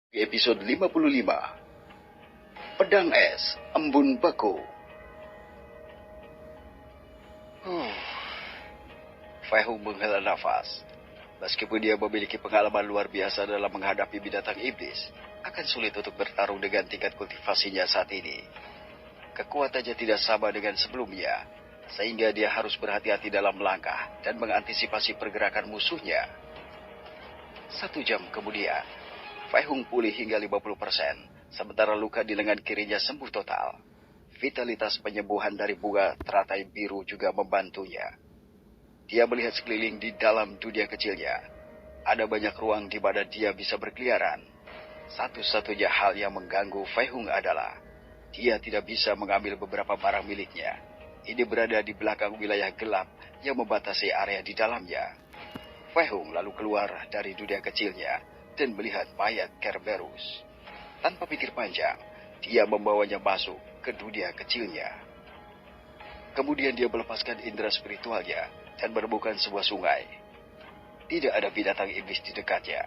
Episode 55, Pedang Es, Embun Beku. Fei Hung menghela nafas. Meskipun dia memiliki pengalaman luar biasa dalam menghadapi binatang iblis, akan sulit untuk bertarung dengan tingkat kultivasinya saat ini. Kekuatannya tidak sama dengan sebelumnya, sehingga dia harus berhati-hati dalam melangkah dan mengantisipasi pergerakan musuhnya. 1 jam kemudian, Fei Hung pulih hingga 50%, sementara luka di lengan kirinya sembuh total. Vitalitas penyembuhan dari bunga teratai biru juga membantunya. Dia melihat sekeliling di dalam dunia kecilnya. Ada banyak ruang di mana dia bisa berkeliaran. Satu-satunya hal yang mengganggu Fei Hung adalah dia tidak bisa mengambil beberapa barang miliknya. Ini berada di belakang wilayah gelap yang membatasi area di dalamnya. Fei Hung lalu keluar dari dunia kecilnya dan melihat mayat Kerberus. Tanpa pikir panjang, dia membawanya masuk ke dunia kecilnya. Kemudian dia melepaskan indera spiritualnya dan menemukan sebuah sungai. Tidak ada binatang iblis di dekatnya.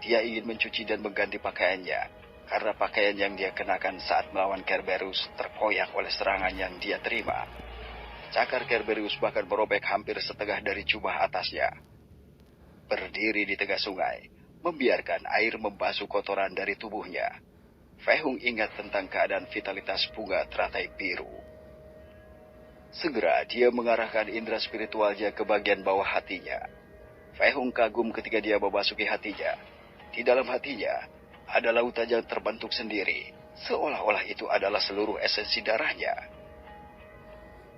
Dia ingin mencuci dan mengganti pakaiannya, karena pakaian yang dia kenakan saat melawan Kerberus terkoyak oleh serangan yang dia terima. Cakar Kerberus bahkan merobek hampir setengah dari jubah atasnya. Berdiri di tengah sungai, membiarkan air membasuh kotoran dari tubuhnya. Fei Hung ingat tentang keadaan vitalitas bunga teratai biru. Segera dia mengarahkan indera spiritualnya ke bagian bawah hatinya. Fei Hung kagum ketika dia memasuki hatinya. Di dalam hatinya, ada lautan yang terbentuk sendiri, seolah-olah itu adalah seluruh esensi darahnya.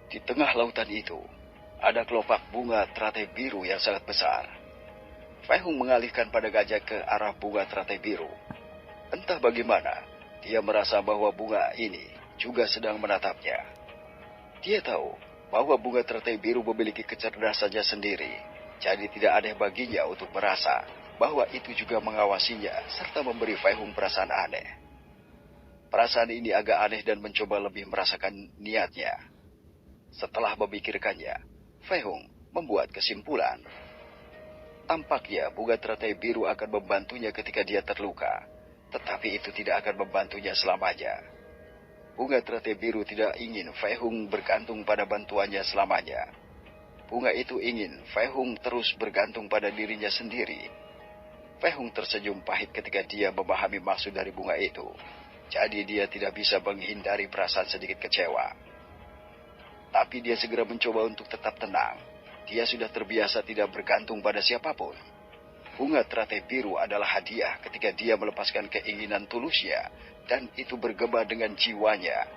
Di tengah lautan itu, ada kelopak bunga teratai biru yang sangat besar. Fei Hung mengalihkan pada gajah ke arah bunga teratai biru. Entah bagaimana, dia merasa bahwa bunga ini juga sedang menatapnya. Dia tahu bahwa bunga teratai biru memiliki kecerdasannya sendiri, jadi tidak aneh baginya untuk merasa bahwa itu juga mengawasinya serta memberi Fei Hung perasaan aneh. Perasaan ini agak aneh dan mencoba lebih merasakan niatnya. Setelah memikirkannya, Fei Hung membuat kesimpulan. Tampaknya bunga teratai biru akan membantunya ketika dia terluka, tetapi itu tidak akan membantunya selamanya. Bunga teratai biru tidak ingin Fei Hung bergantung pada bantuannya selamanya. Bunga itu ingin Fei Hung terus bergantung pada dirinya sendiri. Fei Hung tersenyum pahit ketika dia memahami maksud dari bunga itu. Jadi dia tidak bisa menghindari perasaan sedikit kecewa. Tapi dia segera mencoba untuk tetap tenang. Dia sudah terbiasa tidak bergantung pada siapapun. Bunga teratai biru adalah hadiah ketika dia melepaskan keinginan tulusnya, dan itu bergema dengan jiwanya.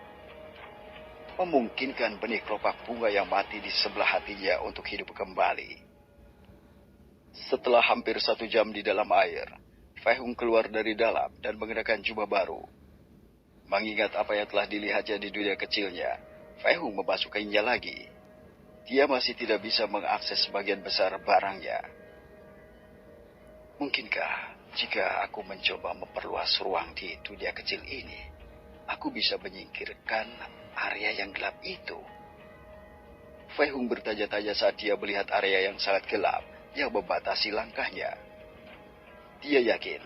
Memungkinkan benih kelopak bunga yang mati di sebelah hatinya untuk hidup kembali. Setelah hampir 1 jam di dalam air, Fei Hung keluar dari dalam dan mengenakan jubah baru. Mengingat apa yang telah dilihatnya di dunia kecilnya, Fei Hung memasukkannya lagi. Dia masih tidak bisa mengakses sebagian besar barangnya. Mungkinkah jika aku mencoba memperluas ruang di dunia kecil ini, aku bisa menyingkirkan area yang gelap itu? Fei Hung bertanya-tanya saat dia melihat area yang sangat gelap yang membatasi langkahnya. Dia yakin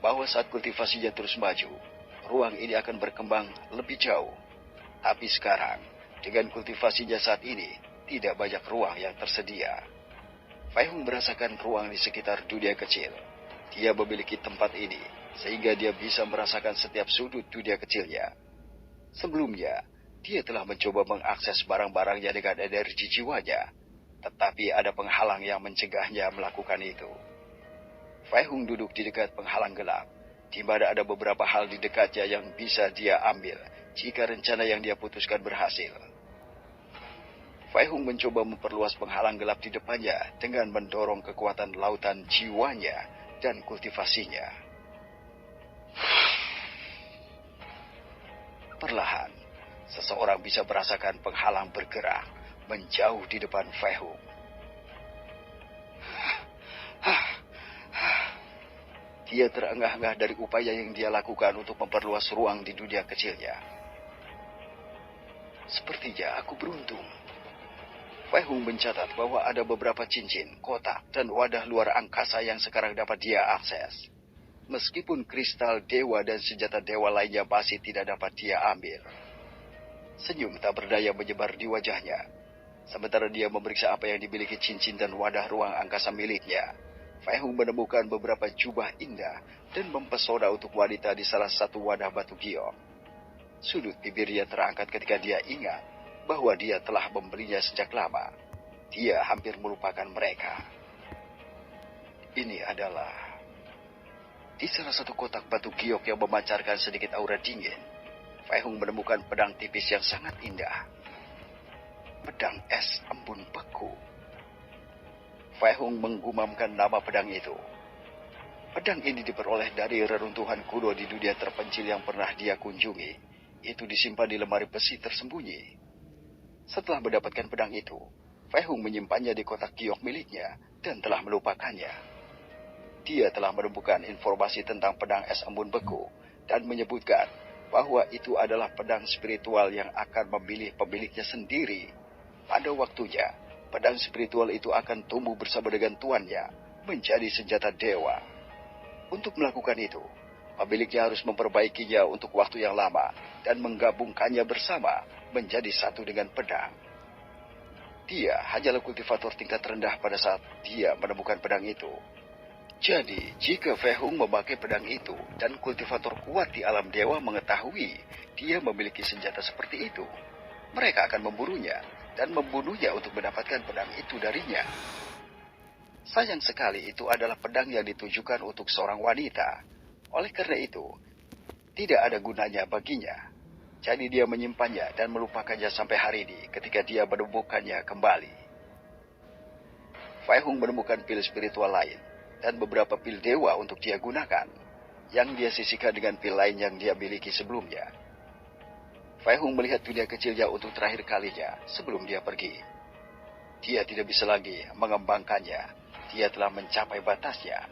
bahwa saat kultivasinya terus maju, ruang ini akan berkembang lebih jauh. Tapi sekarang, dengan kultivasinya saat ini, tidak banyak ruang yang tersedia. Fei Hung merasakan ruang di sekitar dunia kecil. Dia memiliki tempat ini, sehingga dia bisa merasakan setiap sudut dunia kecilnya. Sebelumnya, dia telah mencoba mengakses barang-barangnya dengan energi jiwanya, tetapi ada penghalang yang mencegahnya melakukan itu. Fei Hung duduk di dekat penghalang gelap, di mana ada beberapa hal di dekatnya yang bisa dia ambil jika rencana yang dia putuskan berhasil. Fei Hung mencoba memperluas penghalang gelap di depannya dengan mendorong kekuatan lautan jiwanya dan kultivasinya. Perlahan, seseorang bisa merasakan penghalang bergerak menjauh di depan Fei Hung. Dia terengah-engah dari upaya yang dia lakukan untuk memperluas ruang di dunia kecilnya. Sepertinya aku beruntung. Fei Hung mencatat bahwa ada beberapa cincin, kotak, dan wadah luar angkasa yang sekarang dapat dia akses. meskipun kristal dewa dan senjata dewa lainnya masih tidak dapat dia ambil. Senyum tak berdaya menyebar di wajahnya. Sementara dia memeriksa apa yang dimiliki cincin dan wadah ruang angkasa miliknya, Fei Hung menemukan beberapa jubah indah dan mempesona untuk wanita di salah satu wadah batu giok. Sudut bibirnya terangkat ketika dia ingat bahwa dia telah membelinya sejak lama. Dia hampir melupakan mereka. Ini adalah di salah satu kotak batu giok yang memancarkan sedikit aura dingin. Fei Hung menemukan pedang tipis yang sangat indah. Pedang es embun beku. Fei Hung menggumamkan nama pedang itu. Pedang ini diperoleh dari reruntuhan kuno di dunia terpencil yang pernah dia kunjungi. Itu disimpan di lemari besi tersembunyi. Setelah mendapatkan pedang itu, Fei Hung menyimpannya di kotak giok miliknya dan telah melupakannya. Dia telah menemukan informasi tentang pedang es embun beku dan menyebutkan bahwa itu adalah pedang spiritual yang akan memilih pemiliknya sendiri. Pada waktunya, pedang spiritual itu akan tumbuh bersama dengan tuannya menjadi senjata dewa. Untuk melakukan itu, pemiliknya harus memperbaikinya untuk waktu yang lama dan menggabungkannya bersama menjadi satu dengan pedang. Dia hanyalah kultivator tingkat rendah pada saat dia menemukan pedang itu. Jadi, jika Fei Hung memakai pedang itu dan kultivator kuat di alam dewa mengetahui dia memiliki senjata seperti itu, mereka akan memburunya dan membunuhnya untuk mendapatkan pedang itu darinya. Sayang sekali itu adalah pedang yang ditujukan untuk seorang wanita. Oleh karena itu, tidak ada gunanya baginya. Jadi dia menyimpannya dan melupakannya sampai hari ini ketika dia menemukannya kembali. Fei Hung menemukan pil spiritual lain dan beberapa pil dewa untuk dia gunakan, yang dia sisihkan dengan pil lain yang dia miliki sebelumnya. Fei Hung melihat dunia kecilnya untuk terakhir kalinya sebelum dia pergi. Dia tidak bisa lagi mengembangkannya. Dia telah mencapai batasnya.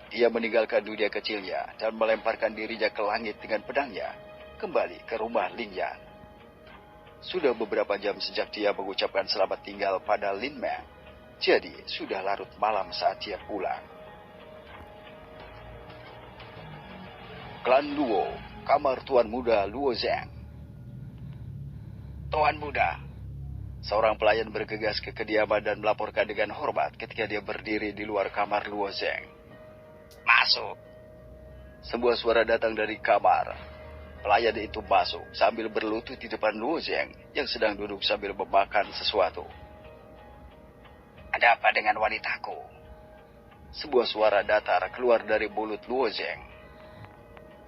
Dia meninggalkan dunia kecilnya dan melemparkan dirinya ke langit dengan pedangnya, kembali ke rumah Lin Yan. Sudah beberapa jam sejak dia mengucapkan selamat tinggal pada Lin Meng. Jadi, sudah larut malam saat dia pulang. Klan Luo, kamar Tuan Muda Luo Zhang. Tuan Muda. Seorang pelayan bergegas ke kediaman dan melaporkan dengan hormat ketika dia berdiri di luar kamar Luo Zhang. Masuk. Sebuah suara datang dari kamar. Pelayan itu masuk sambil berlutut di depan Luo Zhang yang sedang duduk sambil memakan sesuatu. Ada apa dengan wanitaku? Sebuah suara datar keluar dari mulut Luo Zhang.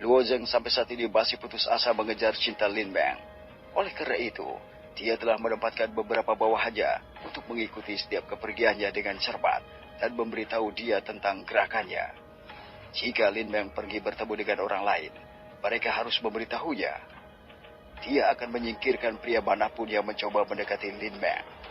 Luo Zhang sampai saat ini masih putus asa mengejar cinta Lin Meng. Oleh karena itu, dia telah menempatkan beberapa bawahannya untuk mengikuti setiap kepergiannya dengan cermat dan memberitahu dia tentang gerakannya. Jika Lin Meng pergi bertemu dengan orang lain, mereka harus memberitahunya. Dia akan menyingkirkan pria manapun yang mencoba mendekati Lin Meng.